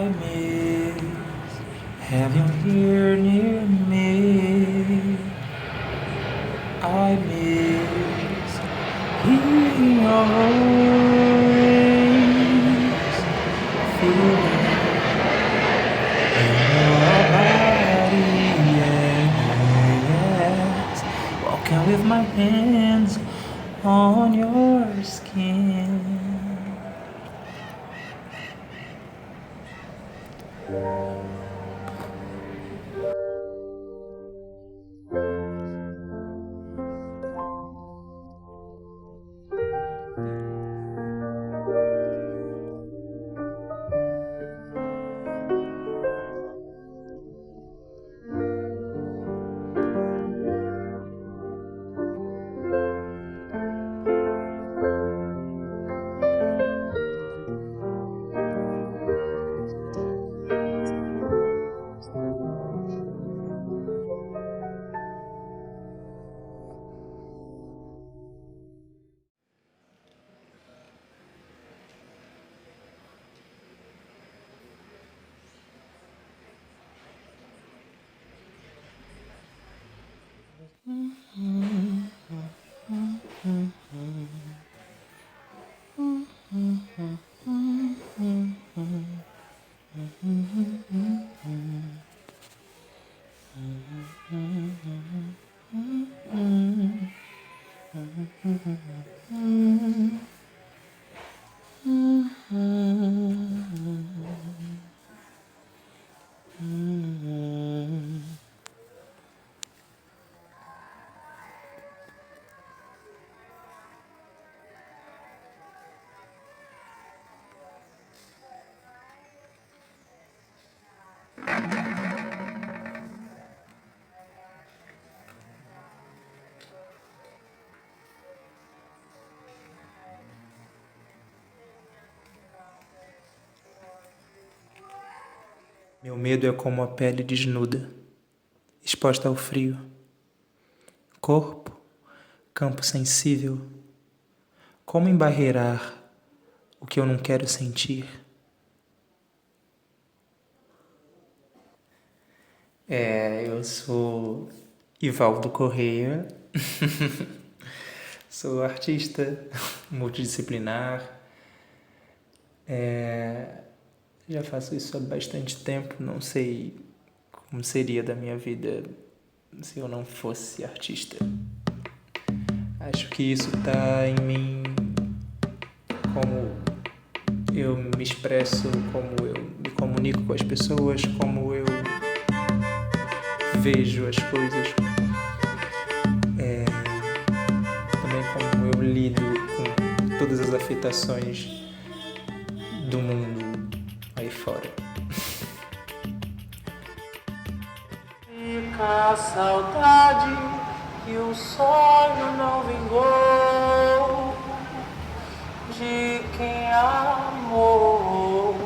miss having you here near me. I miss hearing your voice, feeling your body, yes. Walking with my hands on your skin. Meu medo é como a pele desnuda, exposta ao frio. Corpo, campo sensível. Como embarrear o que eu não quero sentir? Eu sou Ivaldo Correia, sou artista multidisciplinar, já faço isso há bastante tempo, não sei como seria da minha vida se eu não fosse artista. Acho que isso está em mim, como eu me expresso, como eu me comunico com as pessoas, como eu vejo as coisas, também como eu lido com todas as afetações do mundo aí fora. Fica a saudade que o sonho não vingou de quem amou.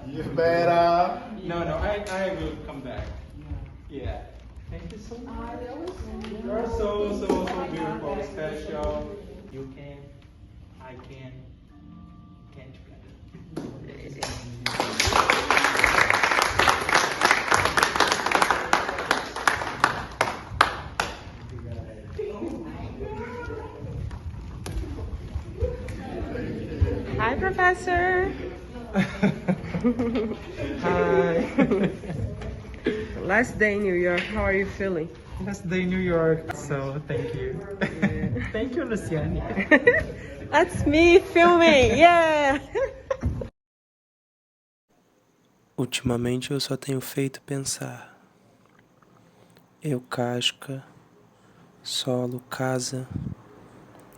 You better. No, I will come back. Yeah. Thank you so much. You're so beautiful, special. You can, I can together. Hi, Professor. Hi. Last day in New York. How are you feeling? Last day in New York, so thank you. Thank you, Luciane. That's me filming. Yeah. Ultimamente eu só tenho feito pensar. Eu, Casca, solo, casa,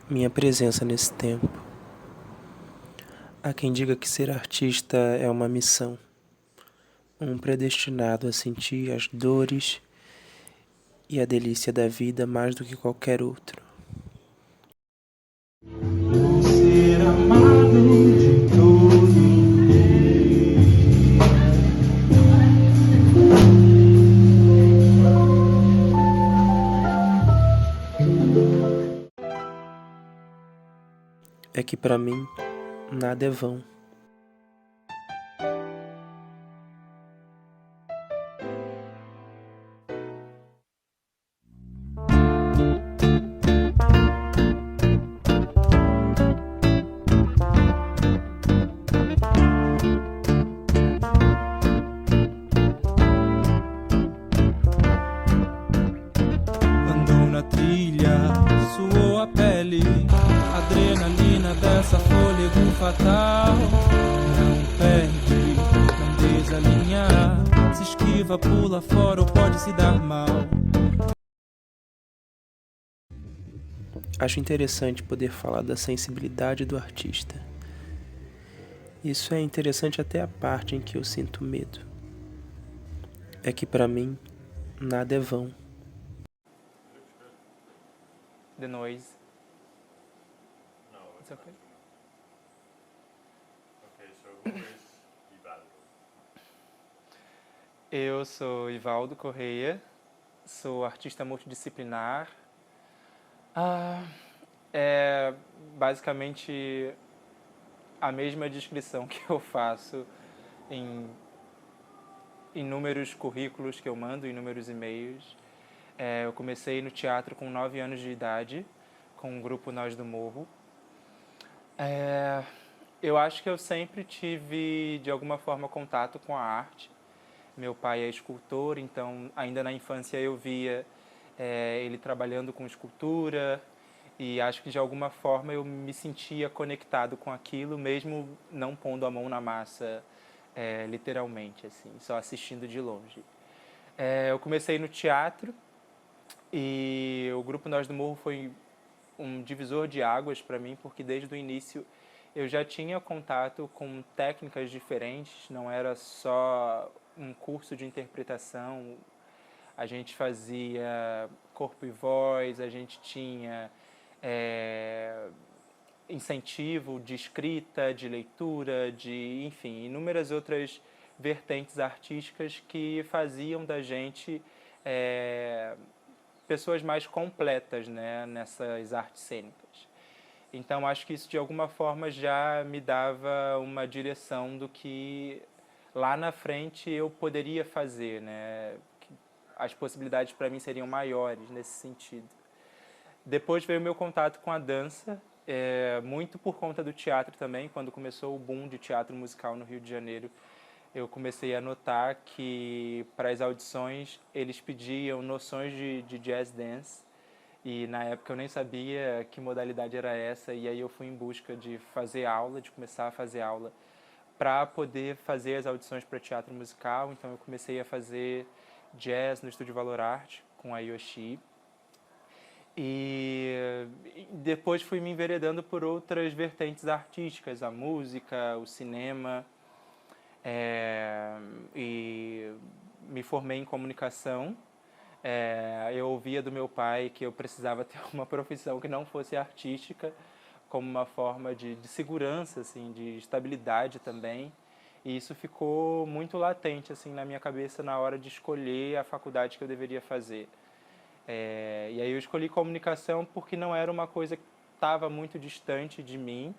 minha presença nesse tempo. Há quem diga que ser artista é uma missão, um predestinado a sentir as dores e a delícia da vida mais do que qualquer outro. É que pra mim, nada é vão. Andou na trilha, suou a pele, adrenalina dessa fôlego fatal. Não perde, não desalinha, se esquiva, pula fora ou pode se dar mal. Acho interessante poder falar da sensibilidade do artista. Isso é interessante até a parte em que eu sinto medo. É que pra mim, nada é vão. The noise. It's okay. Okay, so who is Ivaldo? Eu sou Ivaldo Correia, sou artista multidisciplinar. É basicamente a mesma descrição que eu faço em inúmeros currículos que eu mando, inúmeros e-mails. Eu comecei no teatro com 9 anos de idade, com o grupo Nós do Morro. Eu acho que eu sempre tive, de alguma forma, contato com a arte. Meu pai é escultor, então, ainda na infância eu via ele trabalhando com escultura e acho que, de alguma forma, eu me sentia conectado com aquilo, mesmo não pondo a mão na massa, literalmente, assim, só assistindo de longe. Eu comecei no teatro e o grupo Nós do Morro foi um divisor de águas para mim, porque desde o início eu já tinha contato com técnicas diferentes, não era só um curso de interpretação, a gente fazia corpo e voz, a gente tinha incentivo de escrita, de leitura, de, enfim, inúmeras outras vertentes artísticas que faziam da gente pessoas mais completas, né, nessas artes cênicas. Então, acho que isso, de alguma forma, já me dava uma direção do que lá na frente eu poderia fazer, né? As possibilidades para mim seriam maiores nesse sentido. Depois veio o meu contato com a dança, muito por conta do teatro também. Quando começou o boom de teatro musical no Rio de Janeiro, eu comecei a notar que para as audições eles pediam noções de jazz dance e na época eu nem sabia que modalidade era essa e aí eu fui em busca de fazer aula, de começar a fazer aula para poder fazer as audições para teatro musical. Então eu comecei a fazer jazz no Estúdio Valor Arte com a Yoshi e depois fui me enveredando por outras vertentes artísticas, a música, o cinema. E me formei em comunicação. Eu ouvia do meu pai que eu precisava ter uma profissão que não fosse artística, como uma forma de segurança, assim, de estabilidade também. E isso ficou muito latente assim, na minha cabeça na hora de escolher a faculdade que eu deveria fazer. E aí eu escolhi comunicação porque não era uma coisa que estava muito distante de mim,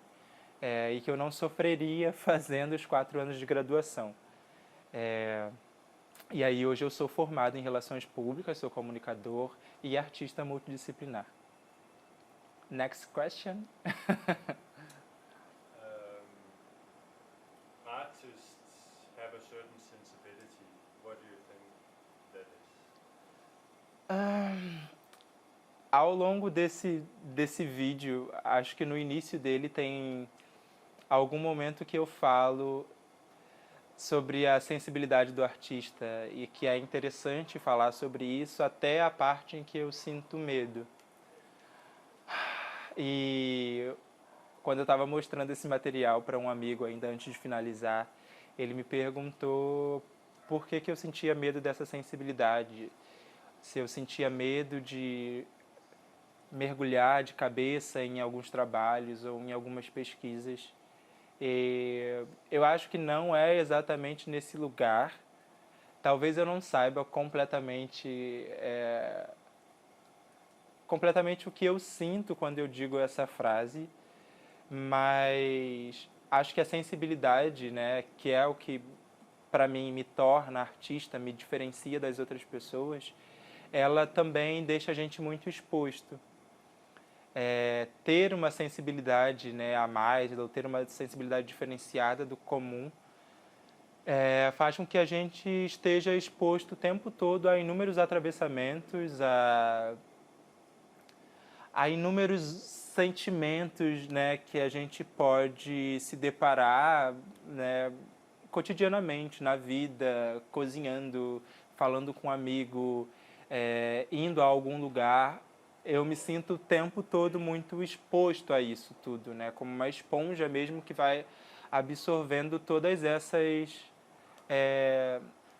e que eu não sofreria fazendo os 4 anos de graduação. E aí hoje eu sou formado em Relações Públicas, sou comunicador e artista multidisciplinar. Next question. Artists have a certain sensibility. What do you think that is? Ao longo desse vídeo, acho que no início dele tem algum momento que eu falo sobre a sensibilidade do artista e que é interessante falar sobre isso até a parte em que eu sinto medo. E quando eu estava mostrando esse material para um amigo ainda antes de finalizar, ele me perguntou por que eu sentia medo dessa sensibilidade, se eu sentia medo de mergulhar de cabeça em alguns trabalhos ou em algumas pesquisas. E eu acho que não é exatamente nesse lugar. Talvez eu não saiba completamente o que eu sinto quando eu digo essa frase, mas acho que a sensibilidade, né, que é o que para mim me torna artista, me diferencia das outras pessoas, ela também deixa a gente muito exposto. Ter uma sensibilidade, né, a mais, ou ter uma sensibilidade diferenciada do comum, faz com que a gente esteja exposto o tempo todo a inúmeros atravessamentos, a inúmeros sentimentos, né, que a gente pode se deparar, né, cotidianamente, na vida, cozinhando, falando com um amigo, indo a algum lugar. Eu me sinto o tempo todo muito exposto a isso tudo, né, como uma esponja mesmo que vai absorvendo todas essas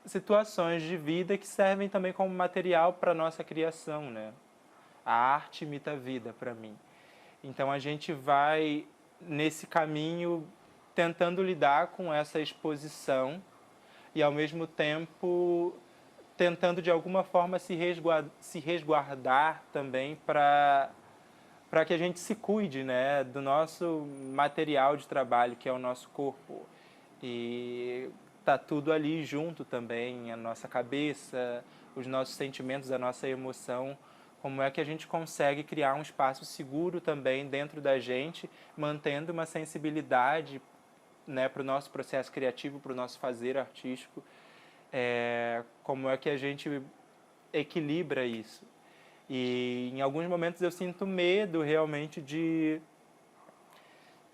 situações de vida que servem também como material para a nossa criação, né? A arte imita a vida para mim. Então a gente vai nesse caminho tentando lidar com essa exposição e ao mesmo tempo tentando de alguma forma se resguardar também para que a gente se cuide, né, do nosso material de trabalho, que é o nosso corpo. E tá tudo ali junto também, a nossa cabeça, os nossos sentimentos, a nossa emoção. Como é que a gente consegue criar um espaço seguro também dentro da gente, mantendo uma sensibilidade, né, para o nosso processo criativo, para o nosso fazer artístico. Como é que a gente equilibra isso? E em alguns momentos eu sinto medo realmente de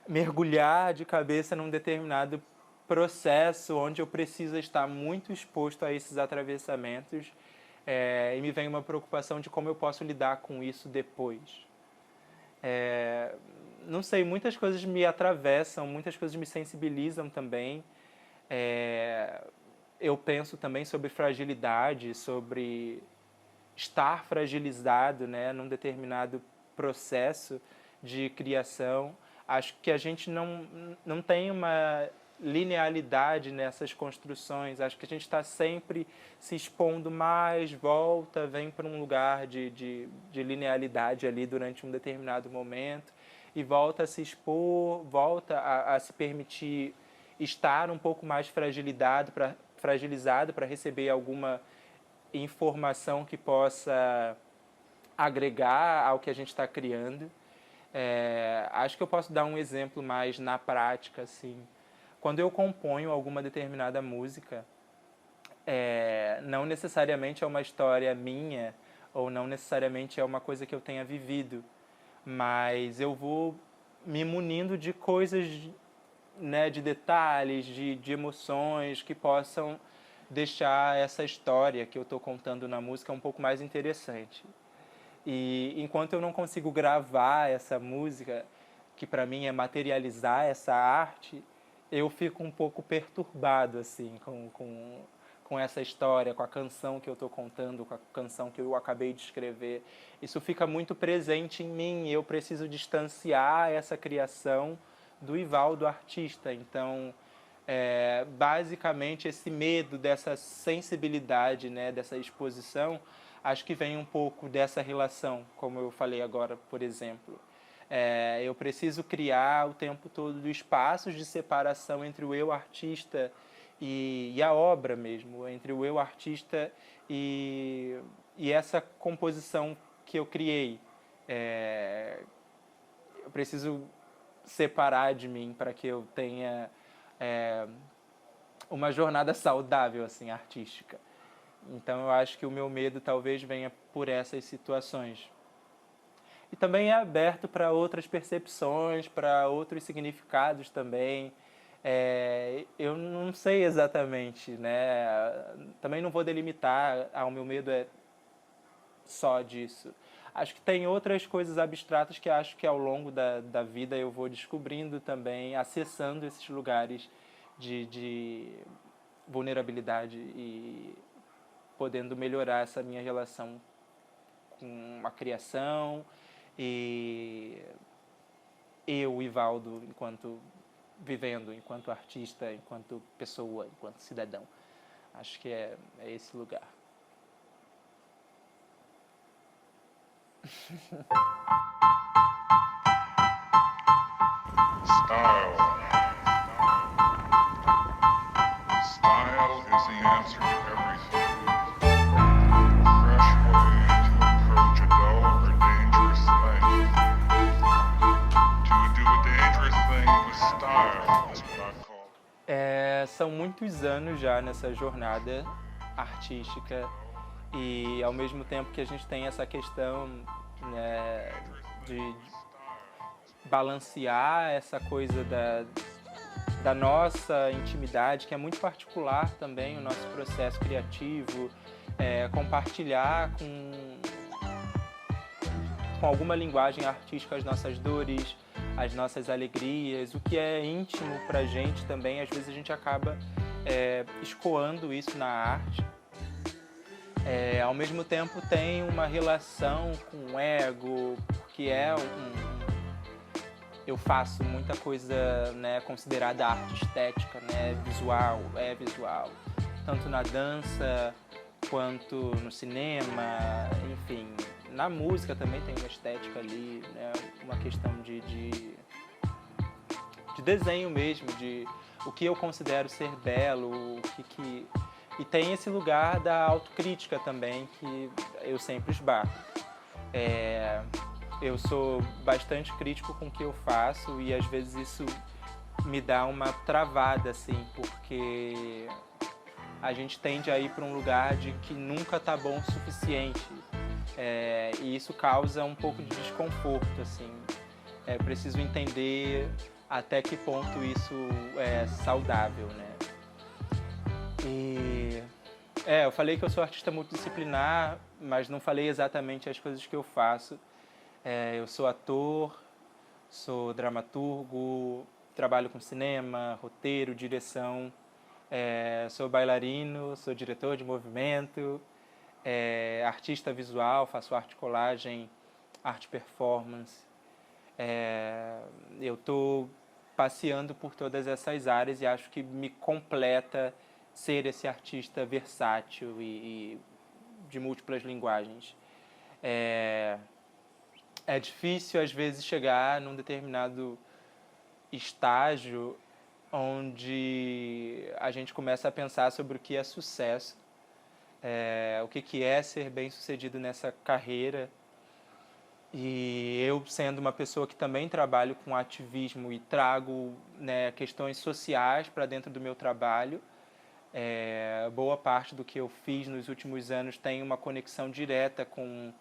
mergulhar de cabeça num determinado processo onde eu preciso estar muito exposto a esses atravessamentos, e me vem uma preocupação de como eu posso lidar com isso depois. Não sei, muitas coisas me atravessam, muitas coisas me sensibilizam também. Eu penso também sobre fragilidade, sobre estar fragilizado, né, num processo de criação. Acho que a gente não tem uma linearidade nessas construções. Acho que a gente está sempre se expondo mais, volta, vem para um lugar de linearidade ali durante um determinado momento e volta a se expor, volta a se permitir estar um pouco mais fragilizado para receber alguma informação que possa agregar ao que a gente está criando. Acho que eu posso dar um exemplo mais na prática, assim. Quando eu componho alguma determinada música, não necessariamente é uma história minha ou não necessariamente é uma coisa que eu tenha vivido, mas eu vou me munindo de coisas, né, de detalhes, de emoções que possam deixar essa história que eu estou contando na música um pouco mais interessante. E enquanto eu não consigo gravar essa música, que para mim é materializar essa arte, eu fico um pouco perturbado assim com essa história, com a canção que eu estou contando, com a canção que eu acabei de escrever. Isso fica muito presente em mim e eu preciso distanciar essa criação do Ivaldo artista. Então, basicamente, esse medo dessa sensibilidade, né, dessa exposição, acho que vem um pouco dessa relação, como eu falei agora, por exemplo. Eu preciso criar o tempo todo espaços de separação entre o eu artista e a obra mesmo, entre o eu artista e essa composição que eu criei. Eu preciso separar de mim para que eu tenha uma jornada saudável assim, artística. Então eu acho que o meu medo talvez venha por essas situações. E também é aberto para outras percepções, para outros significados também. Eu não sei exatamente, né? Também não vou delimitar, o meu medo é só disso. Acho que tem outras coisas abstratas que acho que ao longo da vida eu vou descobrindo também, acessando esses lugares de vulnerabilidade e podendo melhorar essa minha relação com a criação e eu, Ivaldo, enquanto vivendo, enquanto artista, enquanto pessoa, enquanto cidadão. Acho que é esse lugar. Style. Style is the answer to everything. A fresh way to approach a dull or dangerous thing. To do a dangerous thing with style is what I call. São muitos anos já nessa jornada artística e ao mesmo tempo que a gente tem essa questão, né, de balancear essa coisa da nossa intimidade, que é muito particular também, o nosso processo criativo, compartilhar com alguma linguagem artística as nossas dores, as nossas alegrias, o que é íntimo pra gente também. Às vezes a gente acaba escoando isso na arte. Ao mesmo tempo tem uma relação com o ego, que eu faço muita coisa, né, considerada arte estética, né, visual, tanto na dança quanto no cinema, enfim. Na música também tem uma estética ali, né, uma questão de desenho mesmo, de o que eu considero ser belo, e tem esse lugar da autocrítica também, que eu sempre esbarro. Eu sou bastante crítico com o que eu faço e às vezes isso me dá uma travada, assim, porque a gente tende a ir para um lugar de que nunca tá bom o suficiente. E isso causa um pouco de desconforto, assim. Preciso entender até que ponto isso é saudável, né? Eu falei que eu sou artista multidisciplinar, mas não falei exatamente as coisas que eu faço. Eu sou ator, sou dramaturgo, trabalho com cinema, roteiro, direção, sou bailarino, sou diretor de movimento, artista visual, faço arte colagem, arte performance. Eu estou passeando por todas essas áreas e acho que me completa ser esse artista versátil e de múltiplas linguagens. É difícil, às vezes, chegar num determinado estágio onde a gente começa a pensar sobre o que é sucesso, o que é ser bem-sucedido nessa carreira. E eu, sendo uma pessoa que também trabalho com ativismo e trago, né, questões sociais para dentro do meu trabalho, boa parte do que eu fiz nos últimos anos tem uma conexão direta com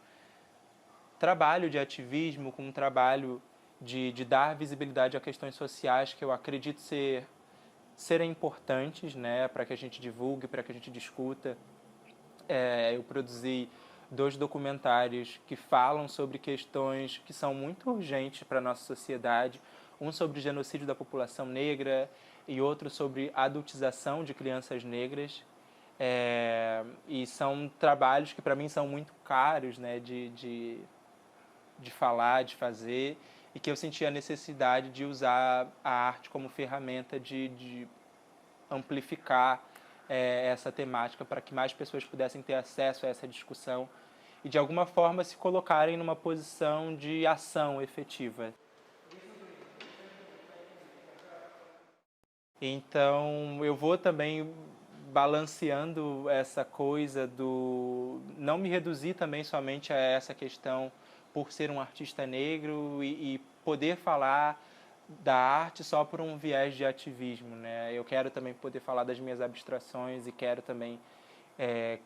trabalho de ativismo, com um trabalho de dar visibilidade a questões sociais que eu acredito serem importantes, né, para que a gente divulgue, para que a gente discuta. Eu produzi 2 documentários que falam sobre questões que são muito urgentes para a nossa sociedade, um sobre o genocídio da população negra e outro sobre a adultização de crianças negras. E são trabalhos que para mim são muito caros, né, de falar, de fazer, e que eu senti a necessidade de usar a arte como ferramenta de amplificar essa temática para que mais pessoas pudessem ter acesso a essa discussão e de alguma forma se colocarem numa posição de ação efetiva. Então eu vou também balanceando essa coisa do não me reduzir também somente a essa questão por ser um artista negro e poder falar da arte só por um viés de ativismo, né? Eu quero também poder falar das minhas abstrações e quero também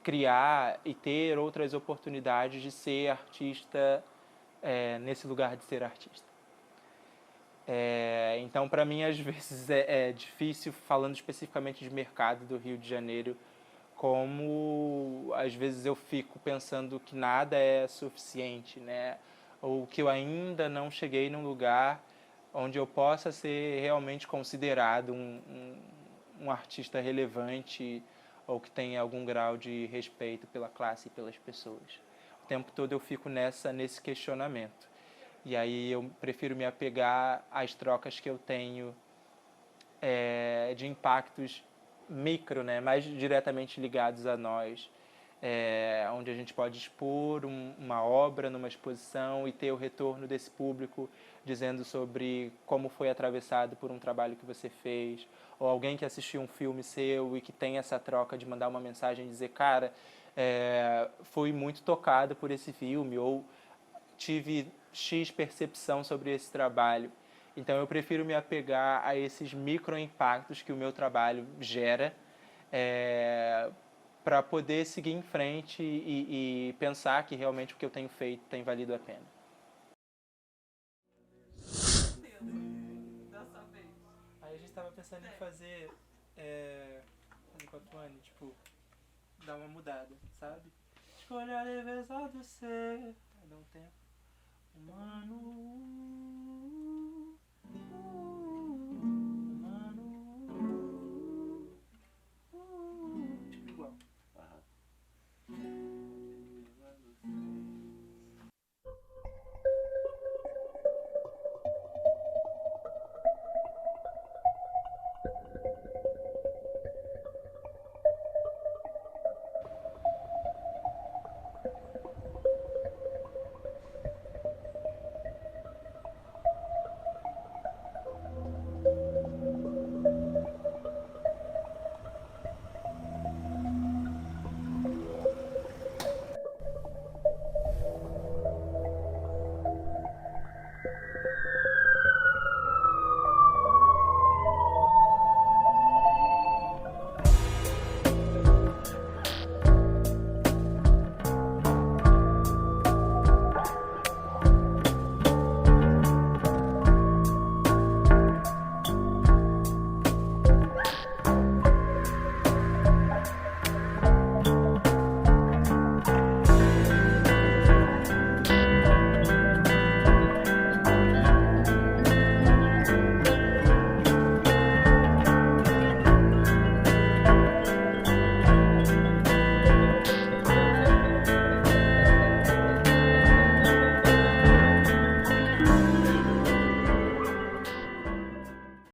criar e ter outras oportunidades de ser artista nesse lugar de ser artista. Então, para mim, às vezes é difícil, falando especificamente de mercado do Rio de Janeiro, como às vezes eu fico pensando que nada é suficiente, né? Ou que eu ainda não cheguei num lugar onde eu possa ser realmente considerado um artista relevante ou que tenha algum grau de respeito pela classe e pelas pessoas. O tempo todo eu fico nesse questionamento. E aí eu prefiro me apegar às trocas que eu tenho de impactos micro, né, mais diretamente ligados a nós, onde a gente pode expor uma obra numa exposição e ter o retorno desse público dizendo sobre como foi atravessado por um trabalho que você fez, ou alguém que assistiu um filme seu e que tem essa troca de mandar uma mensagem e dizer, cara, fui muito tocado por esse filme, ou tive X percepção sobre esse trabalho. Então eu prefiro me apegar a esses micro-impactos que o meu trabalho gera, para poder seguir em frente e pensar que realmente o que eu tenho feito tem valido a pena. Aí a gente estava pensando em fazer com a Tuane, tipo, dar uma mudada, sabe? Escolha a leveza do ser.